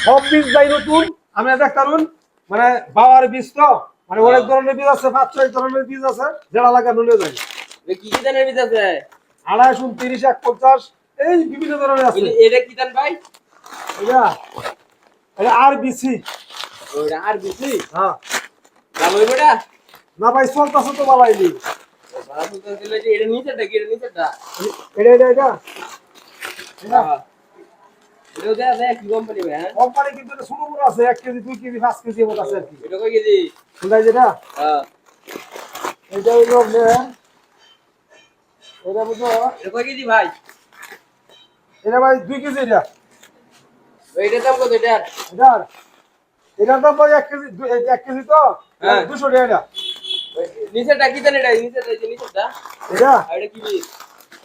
সব বীজ ভাই নতুন। আমি দেখতাম মানে বাবার বীজ তো মানে অনেক ধরনের বীজ আছে, 5-6 ধরনের বীজ আছে, যেটা লাগে নিয়ে যায়। কি কি ধানের বীজ আছে? 28, 29, 150 এই বিভিন্ন ধরনের আছে। এটা কি ধান ভাই? এটা এটা আরবিসি। ওটা আর বেশি হ্যাঁ দাম হইব এটা? না ভাই চলতেছে তো বাবাইলি। ভাড়া তো দিলে যে এটা নিচেটা কি এটা নিচেটা? এটা এটা এটা এটা এটা দেয়া দেয়া কি কোম্পানি ভাই? হ্যাঁ কোম্পানি কিন্তু এটা ছোট বড় আছে, 1 কেজি 2 কেজি 5 কেজি মতো আছে আর কি। এটা কয় কেজি? কোনটা যেটা হ্যাঁ এটা হলো এটা বুঝো এটা কয় কেজি ভাই? এটা ভাই 2 কেজি এটা। এইটার দাম কত এটার? এটার এটার দাম ভাই 1 কেজি 1 কেজি তো হ্যাঁ 200 টাকা এটা। নিচেটা কি ধান এটা? নিচেটা এই যে নিচেটা এটা আর এটা কি বীজ?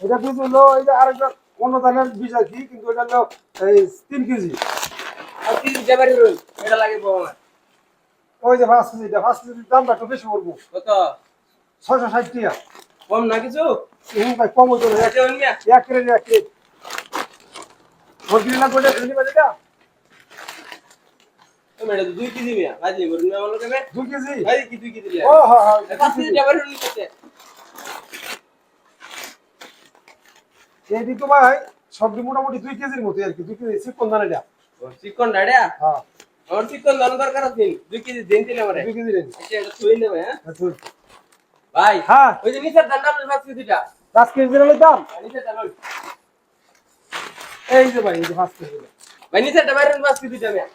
এটা বীজ হলো এই যে আরেকটা অন্য ধানের বীজ আর কি, কিন্তু এটা হলো এই 3 কেজি। আর কি যাবারি রইল এটা লাগে পাবো না। ওই যে 5 কেজি, এটা 5 কেজির দামটা একটু বেশি পড়বো, কত 660 টাকা। কম না কিছু? ভাই কম হইতো না, আচ্ছা হন মিয়া 1 কেজি 1 কেজি ভর্তি না করে নিবা যেটা তুমি এটা 2 কেজি মিয়া বাজি বলুন না বলো কেন? 2 কেজি। ভাই কি 2 কেজি লিয়া? ও হ্যাঁ হ্যাঁ 5 কেজি যাবারি রইল নিচে। এই তো ভাই সবজি মোটামুটি 2 কেজির মতো আর কি, 2 কেজি চিকন দানা এটা। ও চিকন ডাড়া হ্যাঁ আমার চিকন দান দরকার আছে 2 কেজি দেন দিলে আমারে। 2 কেজি রেঞ্জ। আচ্ছা এটা থুই নেবে হ্যাঁ আচ্ছা ভাই। হ্যাঁ ওই যে নিচের দান নাম 5 কেজিটা 5 কেজি এর দাম নিচের দান ওই এই যে ভাই এই যে 5 কেজি। ভাই নিচেরটা বাইরে 5 কেজিটা মিয়া।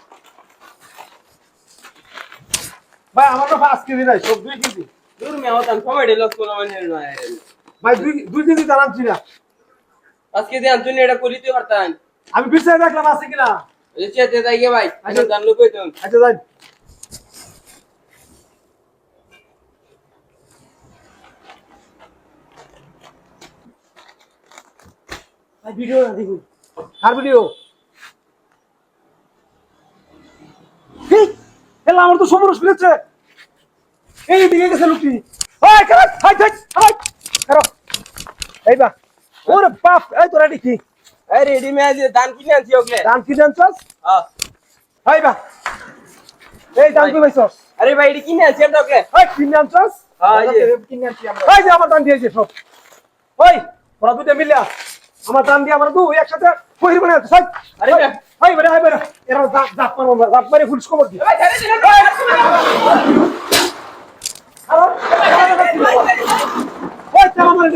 ভাই আমার তো 5 কেজি নাই, সব 2 কেজি। দূর মিয়া হতাম সময় দিল কোন মানে নয়। ভাই 2 কেজি দাঁড়াচ্ছি না। 5 কেজি আনতুন এটা করিতে পারতাম। আমি পিছনে দেখলাম আছে কিনা। এই চেতে যাই গে ভাই আচ্ছা দান লুকই তো। আচ্ছা যাই ভাই ভিডিও না দেখুন। আর ভিডিও ঠিক এলা আমার তো সমরস ফিরেছে। এই দিকে গেছে লোকটি। ওই কাট হাই হাই হাই করো এই বা ওরে বাপ এই তোরা দেখি এই রেডি মে যে দান কিনে আনছি ওকে। দান কি জানছস? হ্যাঁ এই বা এই দান কি পাইছস? আরে ভাই এডি কিনে আনছি আমরা ওকে। ওই কি জানছস? হ্যাঁ এই যে কিনে আনছি আমরা। ওই যে আমার দান দিয়েছে সব। ওই তোরা দুইটা মিলিয়া আমার দান দিয়ে আমরা দুই একসাথে কইর বানাই সব। আরে ভাই হাই বেরা এরা জাপ মারে ফুলস কবর দি। ভাই ছেড়ে দিলেন ওই তেমন মানে